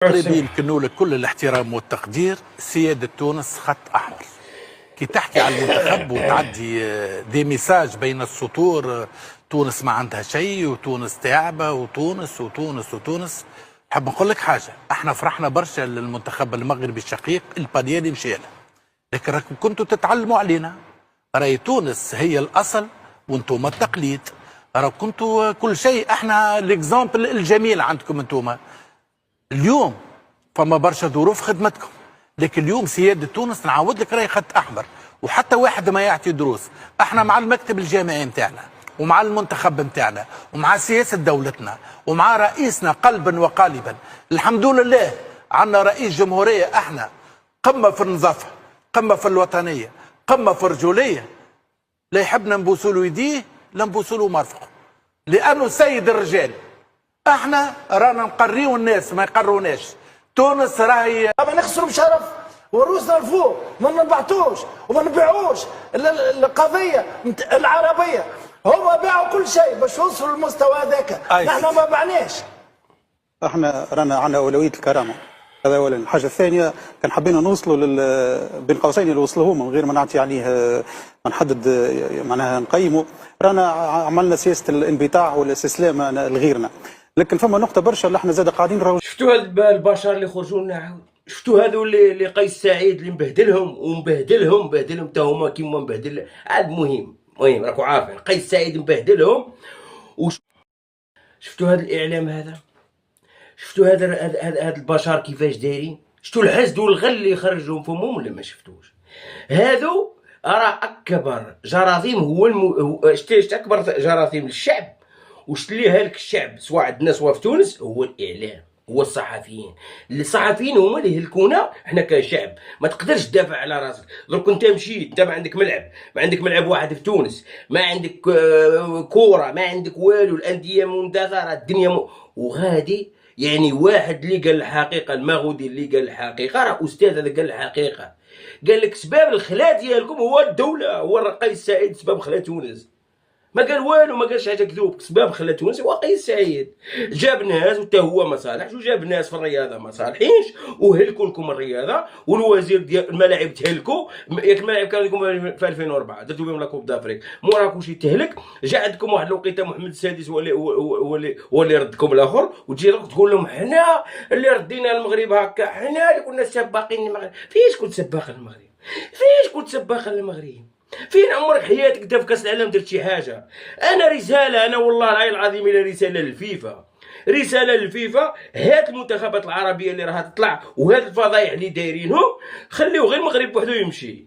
قريبين كنوا لك كل الاحترام والتقدير. سيادة تونس خط أحمر كي تحكي على المنتخب وتعدي دي ميساج بين السطور. تونس ما عندها شيء وتونس تعبة وتونس وتونس وتونس. حاب نقول لك حاجة، احنا فرحنا برشا للمنتخب المغربي الشقيق الباليالي مشي له، لكن راكم كنتوا تتعلموا علينا. راي تونس هي الأصل وانتم التقليد. راكم كنتوا كل شيء، احنا الاكزامبل الجميل عندكم انتم. اليوم فما برشا ظروف خدمتكم، لكن اليوم سيادة تونس نعاود لك راهي خط احمر، وحتى واحد ما يعطي دروس. احنا مع المكتب الجامعي نتاعنا ومع المنتخب نتاعنا ومع سياسة دولتنا ومع رئيسنا قلبا وقالبا. الحمد لله عندنا رئيس جمهورية، احنا قمة في النظافة، قمة في الوطنية، قمة في الرجولية. لا يحبنا نبوسوا له يديه لا نبوسوا له مرفقه، لأنه سيد الرجال. احنا رانا نقريو الناس ما يقروناش. تونس راهي ما نخسروا بشرف وروسنا الفوق، ما نبعتوش وما نبيعوش القضيه العربيه. هما باعوا كل شيء باش يوصلوا للمستوى هذاك، نحن ما بعناش. احنا رانا عندنا اولويه الكرامه، هذا اولا. الحاجه الثانيه كان حبينا نوصلوا بين قوسين اللي وصلوا هما من غير ما نعطي عليه ما نحدد معناها نقيمه. رانا عملنا سياسه الانبطاح والاستسلام لغيرنا، لكن فما نقطه برشا اللي احنا زاد قاعدين نراو. شفتوا هاد البشر اللي خرجوا لنا عاود؟ شفتوا هذو اللي قيس سعيد اللي مبهدلهم حتى هما كيما مبهدل. عاد المهم راكم عارفين قيس سعيد مبهدلهم. شفتوا هذا الاعلام هذا؟ شفتوا هذا البشر كيفاش دايرين؟ شفتوا الحسد والغل اللي خرجهم فمهم ولا ما شفتوش؟ هذو راه اكبر جراثيم. هو اكبر جراثيم للشعب وش اللي هلك الشعب سواء عندنا سواء في تونس هو الاعلام، هو الصحفيين. الصحفيين هما اللي يهلكونا احنا كشعب. ما تقدرش تدافع على راسك. درك انت مشيت، انت ما عندك ملعب واحد في تونس، ما عندك كوره، ما عندك والو، الانديه مندثره، الدنيا وغادي يعني واحد اللي قال الحقيقه، المغودي اللي قال الحقيقه، راه استاذ هذا قال الحقيقه. قال لك سباب الخلا ديالكم هو الدوله، هو قيس سعيد سباب خلا تونس. ما قال والو، ما قالش حاجه كذوب. سباب خلى تونس هو قيس سعيد. جاب ناس وتا هو ما صالحش، وجاب ناس في الرياضه ما صالحينش وهلكوا لكم الرياضه. والوزير ديال الملاعب تهلكوا. ياك الملاعب كانوا لكم في 2004 درتوا بهم لاكوب دافريك، موراكوش يتهلك. جا عندكم واحد الوقيته محمد السادس هو اللي ردكم الاخر، وتجي تقول لهم حنا اللي ردينا المغرب هكا، حنا اللي كنا سباقين المغرب. فاش كنت سباق المغرب؟ فاش كنت سباق المغرب؟ فين عمرك حياتك انت في كاس العالم درت شي حاجه؟ انا رساله، انا والله العظيم الى رساله للفيفا، رساله للفيفا. هاد المنتخبات العربيه اللي راها تطلع وهاد الفضايح اللي دايرينهم خليو غير المغرب وحده يمشي.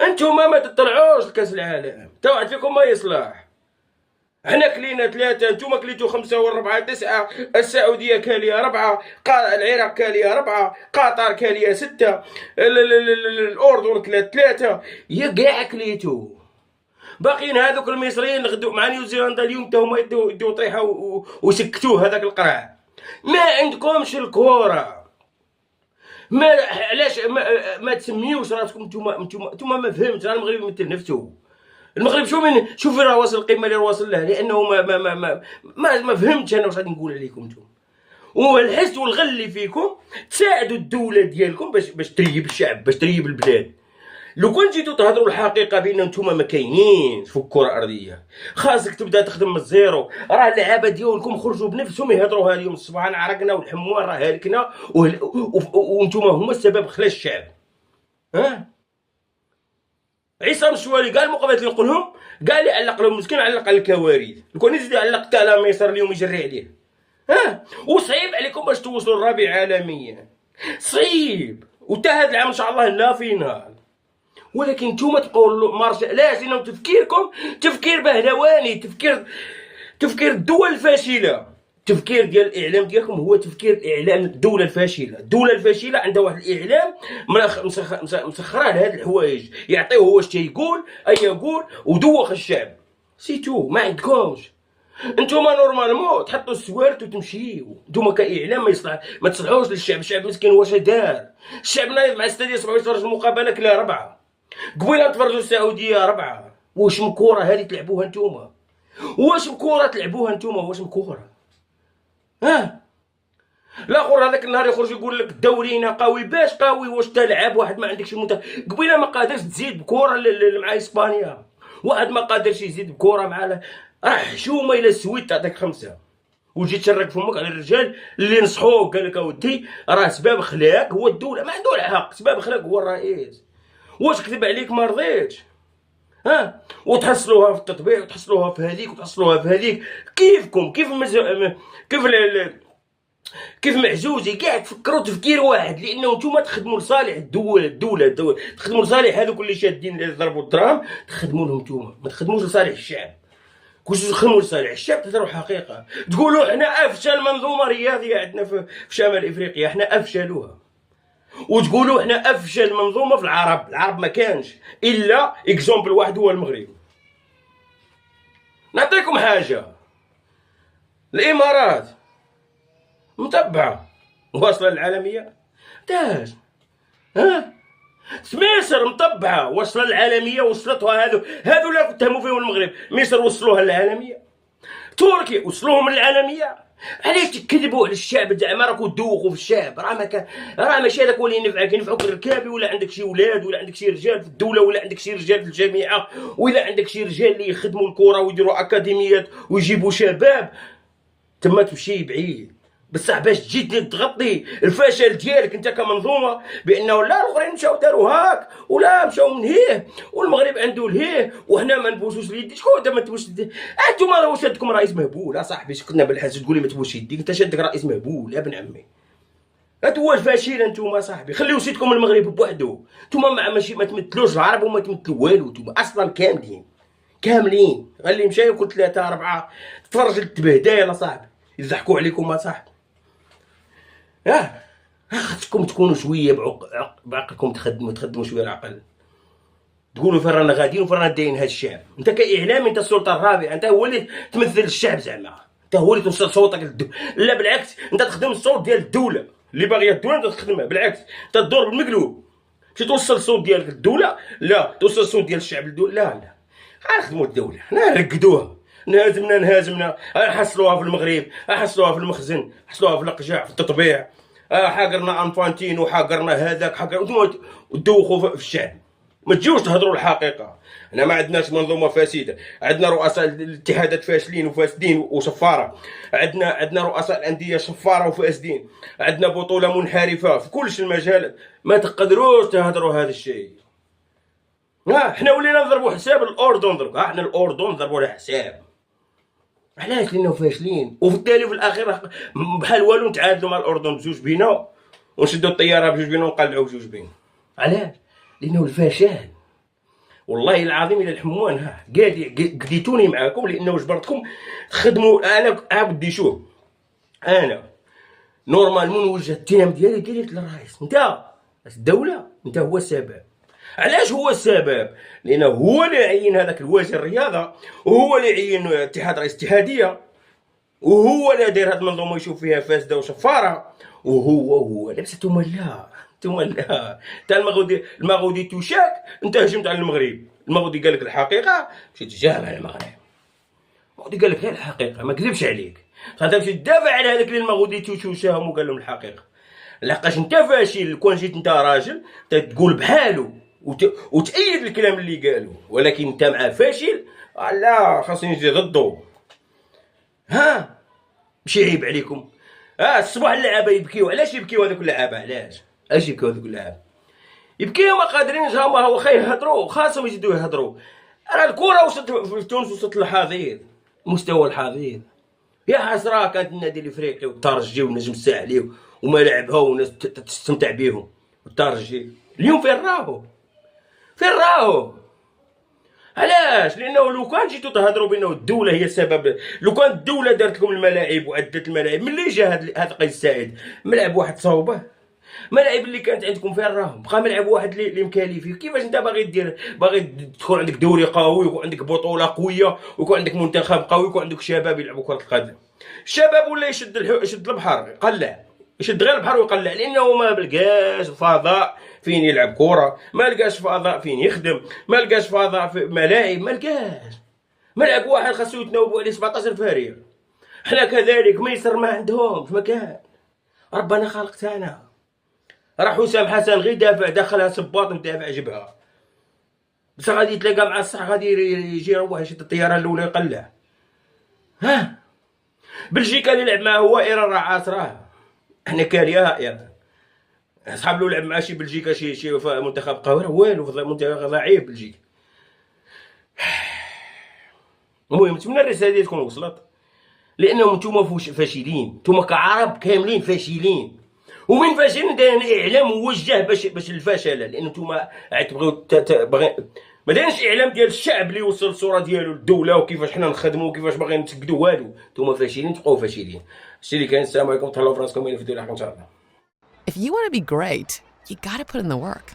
انتوما ما تطلعوش لكاس العالم، تا واحد فيكم ما يصلح. حنا كلينا 3، نتوما كليتو 5 و4 9. السعوديه كاليه 4، العراق كاليه 4، قطر كاليه 6، الاردن كلات 3. يا كاع كليتو. باقيين هذوك المصريين اللي غدو مع نيوزيلندا اليوم تا هما يديو طريحه وسكتوه هذاك القرع. ما عندكمش الكره. ما علاش ما تسميوش راسكم نتوما ما فهمتش. راه المغرب يمثل نفسه. المغرب شوف راه واصل القمه اللي واصل لها، لانه ما فهمتش انا واش غادي نقول عليكم نتوما. والحسد والغل اللي فيكم تساعدوا الدوله ديالكم باش تريب الشعب، باش تريب البلاد. لو كنت جيتوا تهضروا الحقيقه بان نتوما ما كاينينش في الكره الارضيه، خاصك تبدا تخدم من الزيرو. راه اللعابه ديالكم خرجوا بنفسهم يهضروها اليوم الصباح عرقنا والحموار راه هالكنا وانتوما هما السبب خلا الشعب. عصام الشوالي قال المقابلات اللي نقولهم، قال لي علق لهم مسكين، علق على الكوارث. لكون يزيد علق تاع على ميسر اليوم يجري عليه. وصعيب عليكم باش توصلوا الرابع عالميا، صعيب. وتا هذا العام ان شاء الله لا فينال. ولكن نتوما تقولوا مارشا لازم تفكيركم تفكير بهلواني، تفكير الدول الفاشله. التفكير ديال الاعلام ديالكم هو تفكير الاعلام الدوله الفاشله. الدوله الفاشله عندها واحد الاعلام مسخره لهاد الحوايج، يعطيوه هو اش تيقول يقول ودوخ الشعب سيتو. ما عندكمش انتوما نورمالمون تحطوا السوارت وتمشيو. انتوما كاعلام ما تصلحوش للشعب. الشعب مسكين واش دار؟ الشعب نايض مع السادية 7 يتفرج المقابله كلا 4 قبيله نتفرجوا السعوديه 4. واش مكوره هذه تلعبوها انتوما؟ واش مكوره تلعبوها انتوما؟ واش مكوره؟ الاخر هذاك النهار يخرج يقول لك دورينا قوي. باش قوي؟ واش تلعب واحد ما عندكش قبيله ما قادرش تزيد بكره مع اسبانيا، واحد ما قادرش يزيد بكره مع راه حشومه الى سويت تعطيك 5 وجيت تشرك فمك على الرجال اللي نصحوك قال لك اودي راه سباب خلاك هو الدوله، ما عنده الحق، سباب خلاك هو الرئيس. واش كذب عليك ما رضيتش؟ ها وتحصلوها في التطبيع وتحصلوها في هذيك وتحصلوها في هذيك. كيفكم كيف معزوزي كاع تفكروا تفكير واحد، لانه نتوما تخدموا لصالح الدوله تخدموا لصالح هذوك اللي شادين اللي ضربوا الدراهم، تخدموا لهم نتوما، ما تخدموش لصالح الشعب. كنتو تخدموا لصالح الشعب تهضروا حقيقه، تقولوا احنا افشل منظومه رياضيه عندنا في شمال افريقيا، احنا افشلوها. وتقولوا احنا افشل منظومه في العرب ما كانش الا اكزومبل واحد هو المغرب. نعطيكم حاجه، الامارات متبعه واصله للعالميه تاج، مصر مطبعه واصله للعالميه، وصلتها هذو لا اتهموا فيهم المغرب، مصر وصلوها للعالميه، تركيا وصلوهم للعالميه. علاش تكذبوا على الشعب؟ زعما راكم تدوخوا في الشعب، راه ماشي هذاك هو اللي ينفعك الركابي، ولا عندك شي ولاد، ولا عندك شي رجال في الدوله، ولا عندك شي رجال في الجامعه، ولا عندك شي رجال اللي يخدموا الكره ويديروا اكاديميات ويجيبوا شباب. تما تمشي بعيد بصح باش تجي تغطي الفشل ديالك انت كمنظومه بانه لا الاخرين مشاو داروا هاك ولا مشاو من هيه والمغرب عنده لهيه وحنا ما نبوسوش اليد. شكون انت ما تبوس انتوما راه واش عندكم رئيس مهبول؟ اصاحبي كنا بالحاج تقول لي ما تبوسش يديك، انت شادك رئيس مهبول يا ابن عمي. هو الفاشل انتوما صاحبي، خليو سيدكم المغرب بوحدو، انتوما ماشي ما تمثلوش العرب وما تمثلوا والو، انتوما اصلا كاملين غير مشاو ياكل 3 4 تفرج التبهدايل اصاحبي يضحكوا عليكم اصاحبي. خاصكم تكونوا شويه بعقلكم، تخدموا شويه العقل، تقولوا فين رانا غاديين وفين رانا دايرين هذا الشعب. انت كاعلامي انت السلطه الرابعه، انت هو اللي تمثل الشعب، زعما انت هو اللي توصل صوتك للدوله. لا بالعكس، انت تخدم الصوت ديال الدوله اللي باغيه الدوله، انت تخدمها بالعكس، انت تدور بالمقلوب، ماشي توصل الصوت ديالك للدوله، لا توصل الصوت ديال الشعب للدوله. لا غنخدموا الدوله، حنا نرقدوها، نهزمنا حصلوها في المغرب، حصلوها في المخزن، حصلوها في القجع، في التطبيع، حاقرنا انفانتينو، حاقرنا هذاك، حاقرنا ودوخوا في الشعب. ما تجيوش تهضروا الحقيقه. احنا ما عندناش منظومه فاسده، عندنا رؤساء الاتحادات فاشلين وفاسدين وصفاره، عندنا رؤساء الانديه صفاره وفاسدين، عندنا بطوله منحرفه في كل المجالات. ما تقدروش تهضروا هذا الشيء. احنا ولينا نضربوا حساب الاردن درك، احنا الاردن نضربوا لها حساب. علاش؟ لانه فاشلين، وفي التالي في الاخير بحال والو نتعادلوا مع الاردن بجوج بينا، ونشدوا الطياره بجوج بينا ونقلعوا بجوج بينا. علاش؟ لانه الفشل والله العظيم الى الحموان قديتوني معاكم، لانه جبرتكم تخدموا. انا بدي شوف، انا نورمالمون نوجه التهم ديالي ديريكت للرئيس. انت الدوله انت هو السبب. علاش هو السبب؟ لانه هو اللي عين هذاك الوزير الرياضه، وهو اللي عين اتحاد رئيس اتحاديه، وهو اللي داير هذه المنظومه يشوف فيها فاسده وشفاره، وهو لابس. انتوما لا تا المغودي توشاك، انت هجمت على المغرب. المغودي قال لك الحقيقه، مشيت تجاهل على المغرب. المغودي قال لك غير الحقيقه، ما كذبش عليك. انت مشيت تدافع على هذاك اللي المغودي توشاهم وقال لهم الحقيقه. لقاش انت فاشل، كون جيت انت راجل تقول بحالو وتأيد الكلام اللي قالوا، ولكن انت مع فاشل لا خاصني نجي ضده. ماشي عيب عليكم؟ الصباح اللعابه يبكيو. علاش يبكيو هذوك اللعابه؟ علاش يبكيو هذوك اللعابه؟ يبكيو ما قادرينش، هما واخا يهضروا خاصهم يزيدوا يهضروا. راه الكره وصلت في تونس، وصلت للحضيض، مستوى الحضيض. يا حسره كانت النادي الافريقي والترجي والنجم الساحلي وملاعبها والناس تستمتع بهم. والترجي اليوم فين راهو؟ علاش؟ لانه لو كان جيتو تهضروا بانه الدوله هي السبب، لو كان الدوله دارت لكم الملاعب وعدت الملاعب، ملي جا هذا قيس سعيد ملعب واحد صوبه، ملاعب اللي كانت عندكم فين راهم؟ بقى ملعب واحد اللي مكالي فيه. كيفاش انت باغي تكون عندك دوري قوي، ويكون عندك بطوله قويه، ويكون عندك منتخب قوي، ويكون عندك شباب يلعبوا كره القدم؟ الشباب ولا يشد البحر يقلع، يشد غير البحر ويقلع، لانه ما بلقاش فضاء فين يلعب كره، ما لقاش فضاء فين يخدم، ما لقاش فضاء في ملاعب، ما لقاش. ملعب واحد خاصو يتناوبوا عليه 17 فريق. حنا كذلك ميسر ما عندهمش مكان، ربنا خالق تاعنا. راه حسام حسن غير دخلها سباط ودافع جبهه، بصح غادي يتلاقى مع الصح غادي يجي يروح يشد الطياره الاولى يقلع. ها بلجيكا اللي لعب معاه هو ايران راه عاصراه، حنا كاريا ايران. صحاب له لعب مع شي بلجيكا شي منتخب قوي والو في منتخب ضعيف بلجيكا. المهم نتمنى الرساله دي تكون وصلت، لانهم نتوما فاشلين، نتوما كعرب كاملين فاشلين، ومن فاشلين دايرين اعلام موجه باش الفشل، لان نتوما تبغيو ما دايرينش اعلام ديال الشعب اللي يوصل الصوره ديالو للدوله وكيفاش حنا نخدموا وكيفاش باغيين نتاكدوا والو. نتوما فاشلين تبقاو فاشلين. هادشي اللي كاين. السلام عليكم، تهلاو في راسكم، الى في الدنيا ان شاء الله. If you want to be great, you got to put in the work.